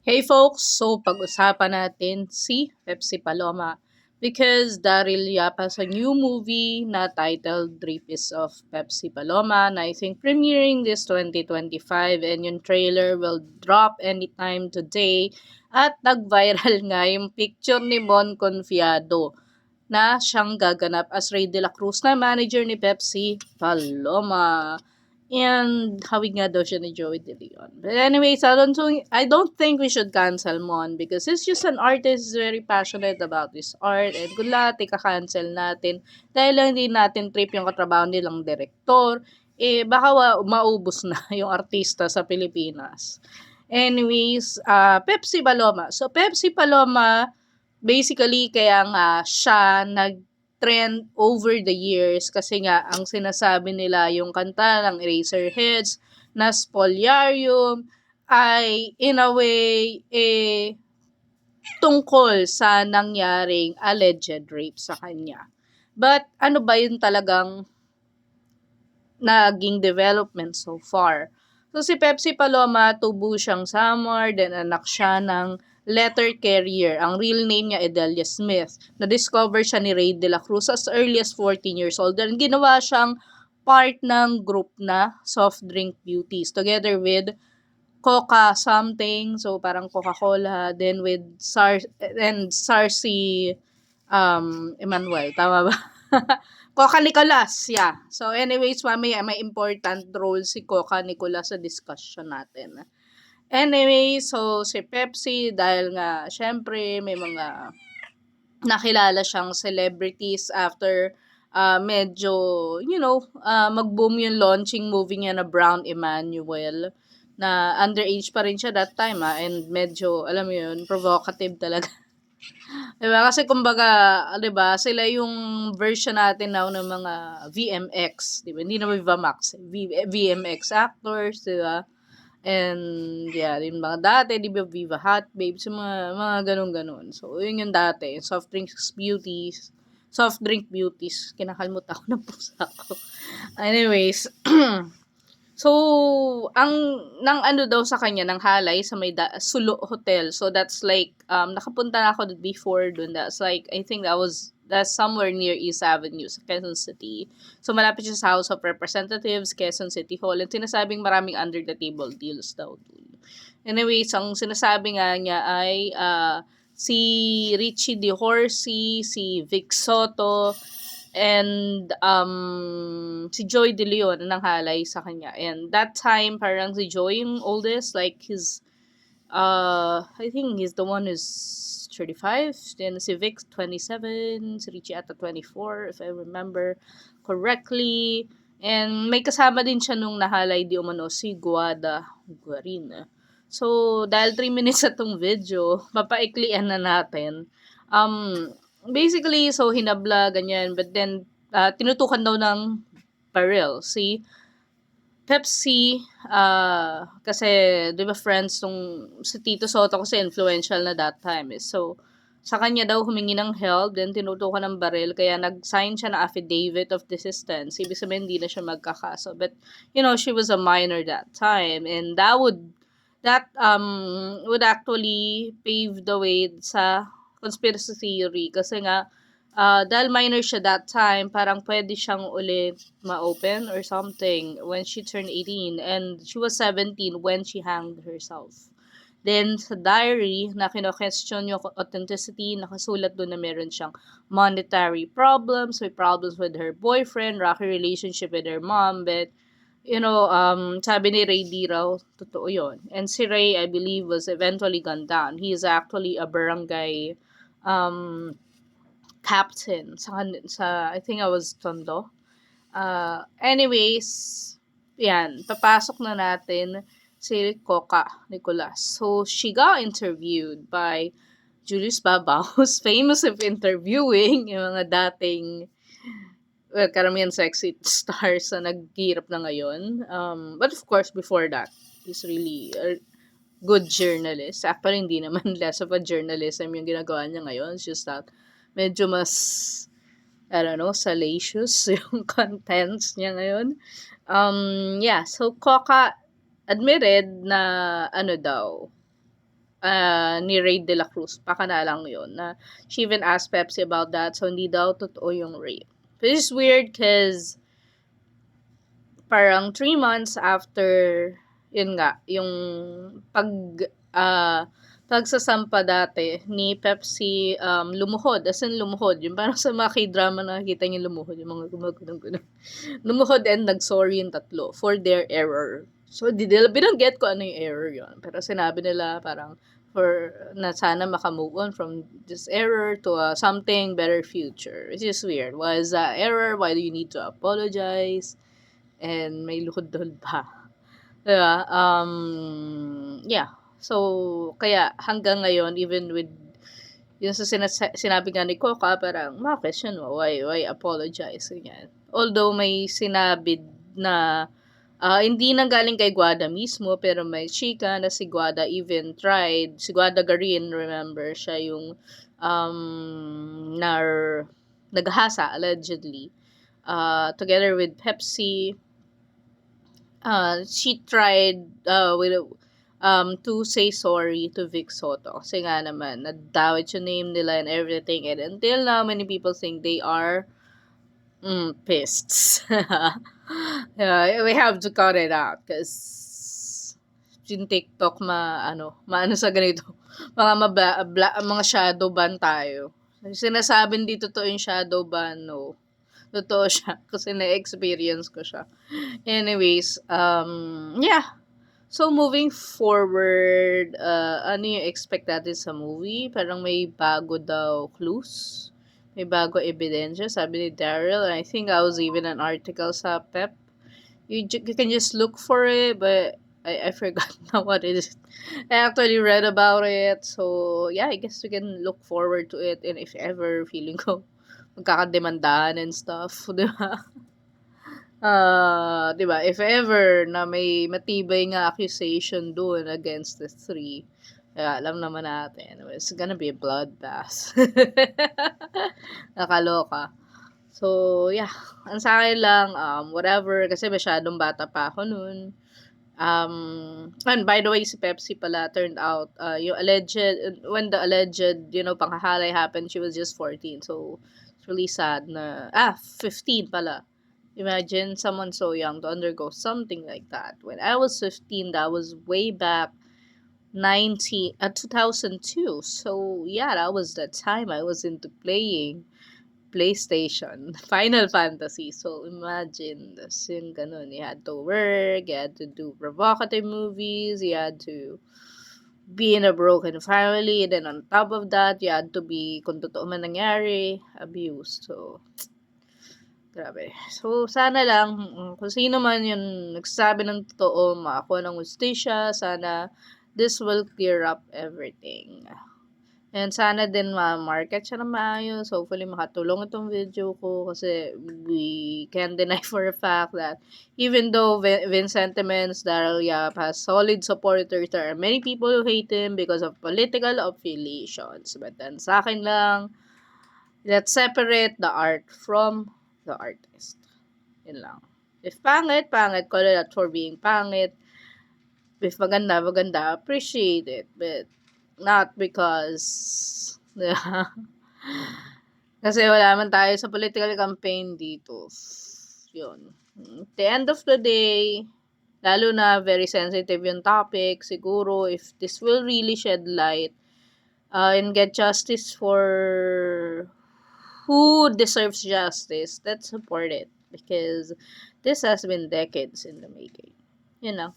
Hey folks, so pag-usapan natin si Pepsi Paloma because dahil yapa sa new movie na titled Rapist of Pepsi Paloma na I think premiering this 2025 and yung trailer will drop anytime today at nag-viral nga yung picture ni Mon Confiado na siyang gaganap as Ray De La Cruz na manager ni Pepsi Paloma. And hawig nga daw siya ni Joey De Leon. But anyways, I don't think we should cancel Mon because he's just an artist, he's very passionate about his art, and good luck, ika-cancel natin. Dahil lang hindi natin trip yung katrabaho nilang direktor, baka maubos na yung artista sa Pilipinas. Anyways, Pepsi Paloma. So, Pepsi Paloma, basically, kaya nga siya trend over the years kasi nga ang sinasabi nila yung kanta ng Eraserheads na Spoliarium ay in a way tungkol sa nangyaring alleged rape sa kanya. But ano ba yun talagang naging development so far? So si Pepsi Paloma, tubo siyang Samar, then anak siya ng letter carrier. Ang real name niya Edelia Smith. Na-discover siya ni Ray De La Cruz as early as 14 years old. Then ginawa siyang part ng group na Soft Drink Beauties together with Coca something. So parang Coca-Cola. Then with Sarcy Emmanuel. Tama ba? Coca Nicolas, yeah. So anyways, mamaya may important role si Coca Nicolas sa discussion natin. Anyway, so si Pepsi, dahil nga, syempre, may mga nakilala siyang celebrities after medyo, mag-boom yung launching movie niya na Brown Emmanuel na underage pa rin siya that time and medyo, alam mo yun, provocative talaga. Diba? Kasi kumbaga, diba, sila yung version natin now ng mga VMX, diba? Hindi na Viva Max, VMX actors, diba? And yeah, yung mga dati, di ba, Viva Hot Babes, yung mga ganun-ganun. So, yun yung dati, soft drink beauties, kinakalmot ako ng pusa ko. Anyways, so, nang ano daw sa kanya, nang halay sa may Sulo Hotel. So, that's like, nakapunta na ako before dun. That's like, I think that's somewhere near East Avenue sa Quezon City. So, malapit siya sa House of Representatives, Quezon City Hall. And sinasabing maraming under-the-table deals daw dun. Anyways, ang sinasabi nga niya ay, si Richie De Horsey, si Vic Soto, and si Joy De Leon ang nanghalay sa kanya. And that time, parang si Joy yung oldest, like I think he's the one who's 35, then si Vic 27, si Richie ata 24, if I remember correctly. And may kasama din siya nung nahalay di umano si Guarin. So, dahil 3 minutes sa tong video, mapaiklian na natin. Basically, so hinabla, ganyan. But then, tinutukan daw ng barrel. Si Pepsi, kasi, di ba friends nung si Tito Soto kasi influential na that time. So, sa kanya daw humingi ng help, then tinutukan ng baril, kaya nag-sign siya ng affidavit of desistance. Ibig sabihin, hindi na siya magkakaso. But, she was a minor that time, and that would actually pave the way sa conspiracy theory kasi nga dahil minor siya that time, parang pwede siyang ulit ma-open or something when she turned 18 and she was 17 when she hanged herself. Then, sa diary, na kino-question yung authenticity, nakasulat doon na meron siyang monetary problems, may problems with her boyfriend, rocky relationship with her mom, but sabi ni Ray di raw, totoo yun. And si Ray, I believe, was eventually gunned down. He is actually a barangay captain sa I think I was Tondo. Anyways, yan, papasok na natin si Coca Nicolas. So, she got interviewed by Julius Babaw, who's famous of interviewing yung mga dating karamihan sexy stars na naghihirap na ngayon. But of course, before that, he's really a good journalist. Actually, hindi naman less of a journalism yung ginagawa niya ngayon. It's just that medyo mas, I don't know, salacious yung contents niya ngayon. Yeah, so Coca admitted na ni Ray De La Cruz. Baka na lang yun. Na she even asked Pepsi about that. So, hindi daw totoo yung rape. Which is weird because parang 3 months after, yun nga, yung pag, ah, pagsasampa dati ni Pepsi, lumuhod, as in lumuhod, yung parang sa mga k-drama nakikita niyo lumuhod, yung mga gumagano. Lumuhod and nag-sorry yung tatlo for their error. So, di nila binanggit ko ano yung error yun. Pero sinabi nila parang for na sana makamove on from this error to something better future. Which is weird. Why is that error? Why do you need to apologize? And may luhod-luhod pa. Diba? Yeah. So, kaya hanggang ngayon, even with yung sa sinabi nga ni Coca, parang ma-question mo, why apologize? Ganyan. Although may sinabi na hindi nang galing kay Guada mismo, pero may chika na si Guada even tried, si Guada Garin, remember, siya yung naghasa, allegedly, together with Pepsi. She tried to say sorry to Vic Soto. Kasi nga naman, nadawit yung name nila and everything. And until now, many people think they are pissed. Yeah, we have to cut it out because yung TikTok maano sa ganito. Mga shadow ban tayo. Sinasabing di totoo yung shadow ban, no. Totoo siya kasi na-experience ko siya. Anyways, yeah. So, moving forward, ano yung expect natin sa movie? Parang may bago daw clues. May bago ebidensya, sabi ni Daryl. I think I was even an article sa PEP. You can just look for it, but I forgot now what it is. I actually read about it. So, yeah, I guess we can look forward to it. And if ever feeling ko magkakademandahan and stuff, di ba? 'Di ba, if ever na may matibay nga accusation doon against the three, kaya alam naman natin, it's gonna be a bloodbath. Nakaloka. So, yeah, ang sa'kin lang, whatever, kasi masyadong bata pa ako noon. And by the way, si Pepsi pala turned out, yung when the alleged, panghahalay happened, she was just 14. So, it's really sad na, 15 pala. Imagine someone so young to undergo something like that. When I was 15, that was way back 2002. So, yeah, that was the time I was into playing PlayStation, Final Fantasy. So, imagine, tas yung ganun, you had to work, you had to do provocative movies, you had to be in a broken family, and then on top of that, you had to be, kung totoo man nangyari, abused. So, grabe. So, sana lang, kung sino man yung nagsasabi ng totoo, makakuha ng hustisya, sana this will clear up everything. And sana din ma-market siya ng maayos. Hopefully, makatulong itong video ko kasi we can deny for a fact that even though Vincent Timmons, Daryl Yap has solid supporters, there are many people who hate him because of political affiliations. But then, sa akin lang, let's separate the art from the artist. Yun lang. If pangit, pangit. Call it out for being pangit. If maganda, maganda. Appreciate it. But not because kasi wala man tayo sa political campaign dito. Yun. At the end of the day, lalo na very sensitive yung topic, siguro if this will really shed light and get justice for who deserves justice, let's support it because this has been decades in the making. You know.